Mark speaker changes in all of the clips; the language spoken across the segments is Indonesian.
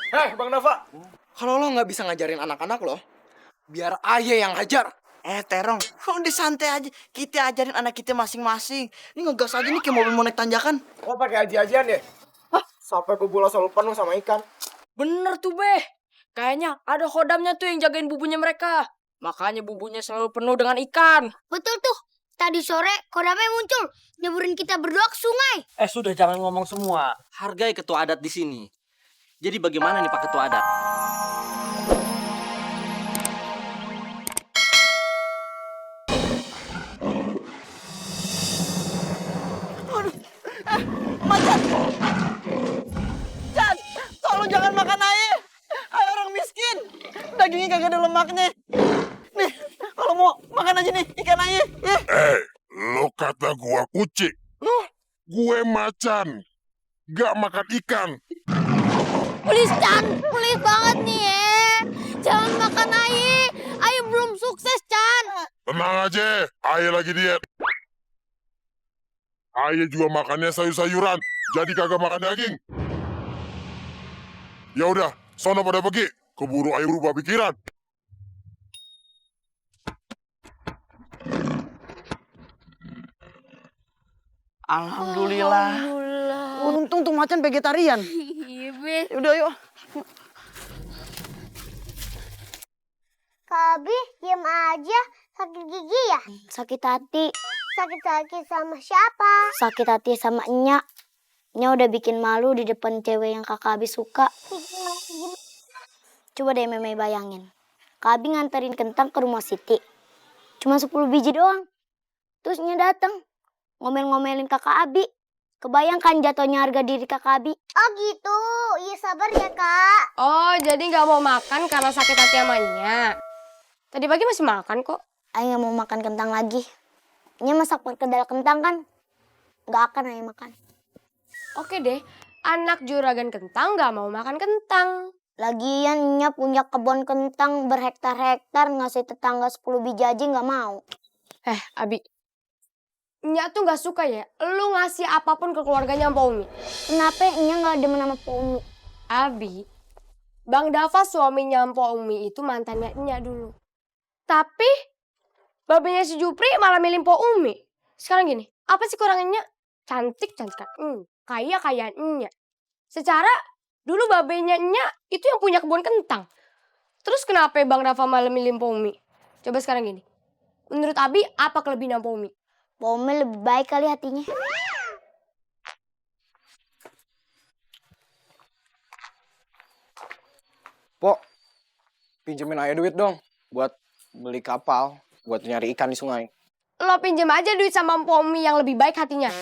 Speaker 1: Hei, Bang Nova. Kalau lo nggak bisa ngajarin anak-anak lo, biar ayah yang ngajar.
Speaker 2: Terong, udah santai aja. Kita ajarin anak kita masing-masing. Ini ngegas aja nih kayak mobil mau naik tanjakan.
Speaker 1: Lo pakai aji-ajian deh. Hah? Sampai bola selalu penuh sama ikan.
Speaker 3: Bener tuh, Beh. Kayaknya ada khodamnya tuh yang jagain bubunya mereka. Makanya bubunya selalu penuh dengan ikan.
Speaker 4: Betul tuh. Tadi sore kodamnya muncul, nyeburin kita berdua ke sungai.
Speaker 5: Sudah jangan ngomong semua. Hargai ketua adat di sini. Jadi bagaimana nih Pak Ketua Adat?
Speaker 2: Macan! Chan, tolong jangan makan air. Ayo orang miskin. Dagingnya kagak ada lemaknya. Nih, kalau mau makan aja nih ikan air. Ya.
Speaker 6: Lo kata gua kucing. Gue macan. Gak makan ikan.
Speaker 4: Please, Chan. Please banget nih ya. Jangan makan air. Air belum sukses, Chan.
Speaker 6: Tenang aja, Ayah lagi diet. Ayah juga makannya sayur-sayuran, jadi kagak makan daging. Ya udah, sono pada pergi. Keburu Ayah berubah pikiran.
Speaker 2: Alhamdulillah. Untung tuh macan vegetarian.
Speaker 4: Iya, Be.
Speaker 2: Udah yuk.
Speaker 4: Kabi, diam aja. Sakit gigi ya? Sakit hati. Sakit hati sama siapa? Sakit hati sama Enya. Enya udah bikin malu di depan cewek yang Kakak Abi suka. Coba deh Meme bayangin. Kak Abi nganterin kentang ke rumah Siti. Cuma 10 biji doang. Terus Enya dateng. Ngomel-ngomelin Kakak Abi. Kebayangkan jatuhnya harga diri Kakak Abi. Oh gitu. Iya sabar ya Kak.
Speaker 3: Oh, jadi nggak mau makan karena sakit hati sama Nya. Tadi pagi masih makan kok.
Speaker 4: Ayah nggak mau makan kentang lagi. Nya masak perkedel kentang kan. Nggak akan Ayah makan.
Speaker 3: Oke deh, anak juragan kentang nggak mau makan kentang.
Speaker 4: Lagian Nya punya kebun kentang berhektar-hektar. Ngasih tetangga 10 biji aja nggak mau.
Speaker 3: Abi. Nya tuh nggak suka ya, lu ngasih apapun ke keluarganya Mpok Umi.
Speaker 4: Kenapa Nya nggak demen sama Pak Umi?
Speaker 3: Abi, Bang Dava suaminya Mpok Umi itu mantannya Nya dulu. Tapi, babenya si Jupri malah milih Mpok Umi. Sekarang gini, apa sih kurangnya? Cantik kan? Kaya Nya. Secara, dulu babenya Nya itu yang punya kebun kentang. Terus kenapa Bang Dava malah milih Mpok Umi? Coba sekarang gini, menurut Abi apa kelebihan Mpok Umi?
Speaker 4: Pak Umi lebih baik kali hatinya.
Speaker 1: Pok, pinjemin Ayah duit dong. Buat beli kapal, buat nyari ikan di sungai.
Speaker 3: Lo pinjam aja duit sama Mpok Umi yang lebih baik hatinya.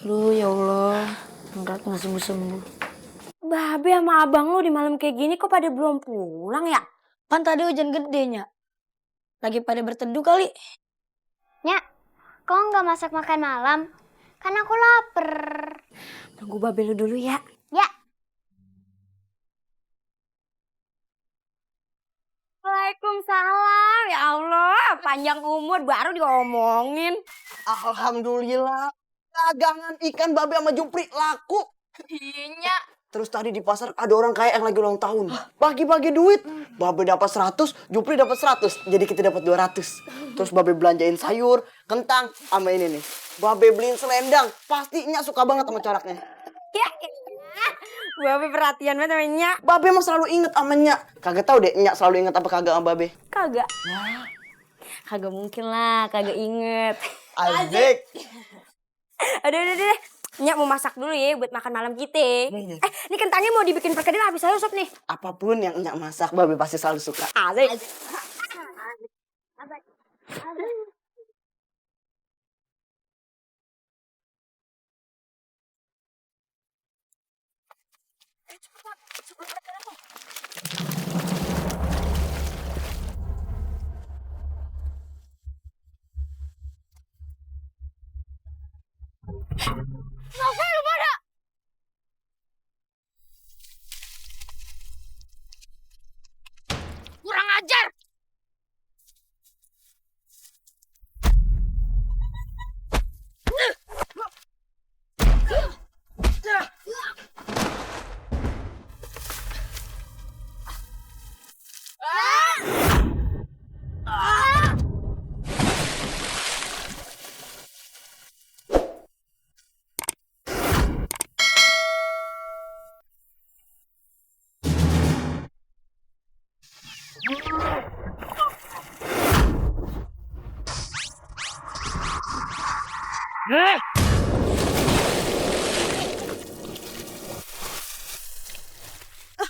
Speaker 4: Aduh ya Allah, Nggak sembuh-sembuh.
Speaker 7: Babe sama abang lu di malam kayak gini kok pada belum pulang ya?
Speaker 4: Kan tadi hujan gedenya. Lagi pada berteduh kali. Nya, kok nggak masak makan malam? Kan aku lapar.
Speaker 7: Tunggu babe lu dulu ya.
Speaker 4: Ya.
Speaker 7: Waalaikumsalam. Ya Allah, panjang umur baru diomongin.
Speaker 2: Alhamdulillah. Dagangan ikan babe sama Jupri laku.
Speaker 3: Iya.
Speaker 2: Terus tadi di pasar ada orang kaya yang lagi ulang tahun. Bagi-bagi duit. Babe dapat 100, Jupri dapat 100. Jadi kita dapat 200. Terus babe belanjain sayur, kentang, sama ini nih. Babe beliin selendang. Pastinya suka banget sama coraknya.
Speaker 7: Ya, babe perhatian banget sama Nya.
Speaker 2: Babe mah selalu inget sama Nya. Kagak tahu deh Nya selalu inget apa kagak sama babe.
Speaker 7: Kagak. Kagak mungkin lah, kagak inget.
Speaker 2: Asik.
Speaker 7: Udah. Nya mau masak dulu ya buat makan malam kita. Ini kentangnya mau dibikin perkedel habis saya sop nih.
Speaker 2: Apapun yang Nya masak, babe pasti selalu suka.
Speaker 7: Asik.
Speaker 4: Kurang ajar.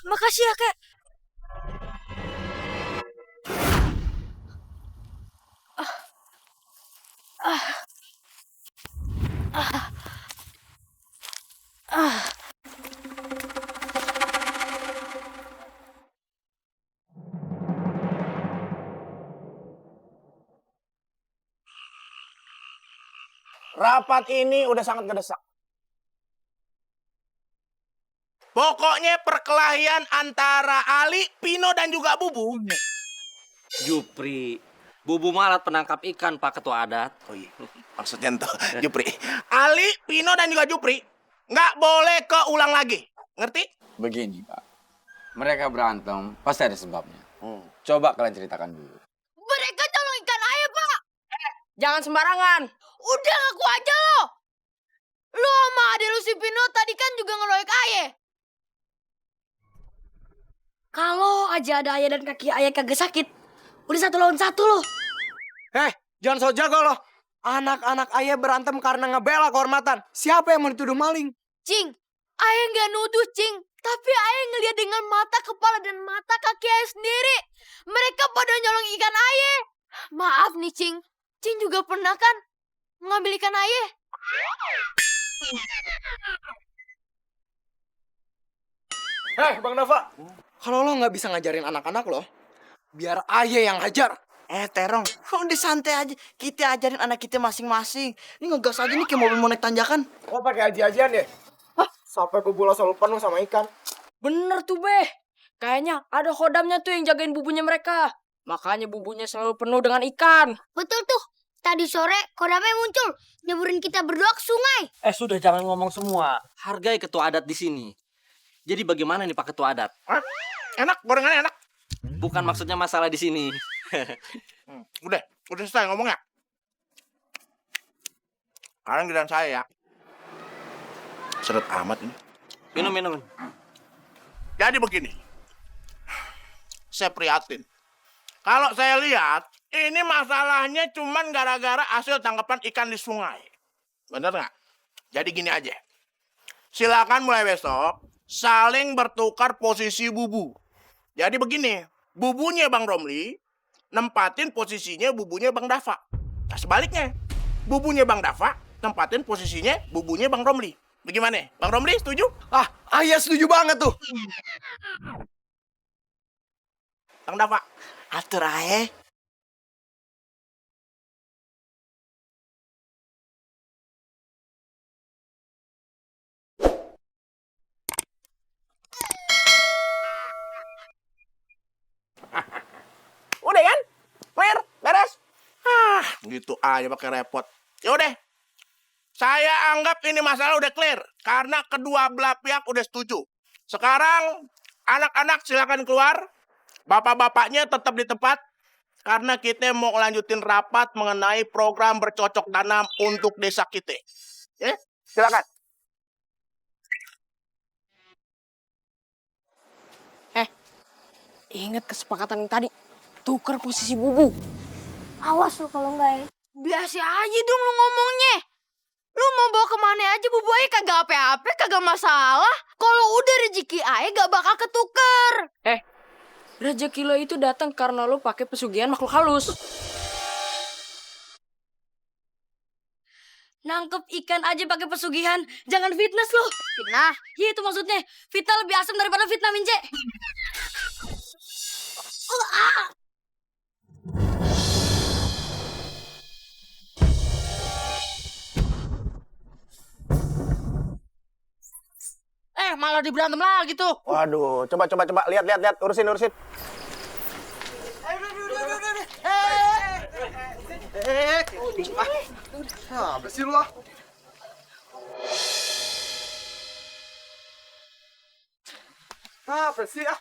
Speaker 7: Makasih ya, Kak.
Speaker 8: Rapat ini udah sangat ngedesak. Pokoknya perkelahian antara Ali, Pino, dan juga Bubu.
Speaker 5: Jupri, Bubu malat penangkap ikan, Pak Ketua Adat.
Speaker 8: Oh iya, maksudnya tuh Jupri. Ali, Pino, dan juga Jupri nggak boleh keulang lagi. Ngerti?
Speaker 9: Begini, Pak. Mereka berantem, pasti ada sebabnya. Coba kalian ceritakan dulu.
Speaker 3: Mereka tolong ikan ayah, Pak.
Speaker 7: Jangan sembarangan.
Speaker 3: Udah ngaku aja lo. Lo sama adek lu si Pino tadi kan juga ngeroyok ayah.
Speaker 7: Kalau aja ada ayah dan kaki ayah kagak sakit, udah 1 lawan 1 loh.
Speaker 1: Jangan so jago loh. Anak-anak ayah berantem karena ngebela kehormatan. Siapa yang mau dituduh maling?
Speaker 3: Cing, ayah nggak nuduh, Cing. Tapi ayah ngeliat dengan mata kepala dan mata kaki ayah sendiri. Mereka pada nyolong ikan ayah. Maaf nih, Cing. Cing juga pernah kan ngambil ikan ayah?
Speaker 1: Bang Dava. Kalau lo nggak bisa ngajarin anak-anak lo, biar ayah yang ngajar.
Speaker 2: Terong, udah santai aja. Kita ajarin anak kita masing-masing. Ini ngegas aja nih kayak mobil mau naik tanjakan.
Speaker 1: Oh, pakai aji-ajian ya? Sampai bubula selalu penuh sama ikan.
Speaker 7: Bener tuh, Beh. Kayaknya ada khodamnya tuh yang jagain bubunya mereka. Makanya bubunya selalu penuh dengan ikan.
Speaker 4: Betul tuh. Tadi sore kodamnya muncul. Nyeburin kita berdua ke sungai.
Speaker 5: Sudah jangan ngomong semua. Hargai ketua adat di sini. Jadi bagaimana nih Pak Ketua Adat?
Speaker 8: Enak, gorengannya enak.
Speaker 5: Bukan maksudnya masalah di sini.
Speaker 8: Udah selesai ngomongnya. Kalian giliran saya ya. Seret amat ini.
Speaker 5: Minum.
Speaker 8: Jadi begini. Saya prihatin. Kalau saya lihat, ini masalahnya cuman gara-gara hasil tangkapan ikan di sungai. Bener nggak? Jadi gini aja. Silakan mulai besok, saling bertukar posisi bubu. Jadi begini, bubunya Bang Romli, nempatin posisinya bubunya Bang Dava. Nah sebaliknya, bubunya Bang Dava, nempatin posisinya bubunya Bang Romli. Bagaimana? Bang Romli setuju?
Speaker 1: Ayah setuju banget tuh.
Speaker 8: Bang Dava.
Speaker 2: Atur aja.
Speaker 8: Udah kan? Clear? Beres? Gitu aja pakai repot. Yaudah. Saya anggap ini masalah udah clear. Karena kedua belah pihak udah setuju. Sekarang, anak-anak silakan keluar. Bapak-bapaknya tetap di tempat. Karena kita mau lanjutin rapat mengenai program bercocok tanam untuk desa kita. Ya, silakan.
Speaker 7: Ingat kesepakatan yang tadi. Tukar posisi bubu.
Speaker 4: Awas lo kalau enggak ya.
Speaker 3: Biasa aja dong lu ngomongnya. Lu mau bawa kemana aja bubu ayah kagak apa-apa, kagak masalah. Kalau udah rezeki ayah gak bakal ketuker.
Speaker 7: Rezeki lo itu datang karena lo pakai pesugihan makhluk halus. Nangkep ikan aja pakai pesugihan, jangan fitness lo.
Speaker 3: Fitnah.
Speaker 7: Iya itu maksudnya. Fitnah lebih asam daripada fitnah Mince.
Speaker 5: Malah diberantem lagi tuh.
Speaker 8: Waduh, coba. Lihat. Urusin.
Speaker 1: Bersih lu ah. Bersih ah.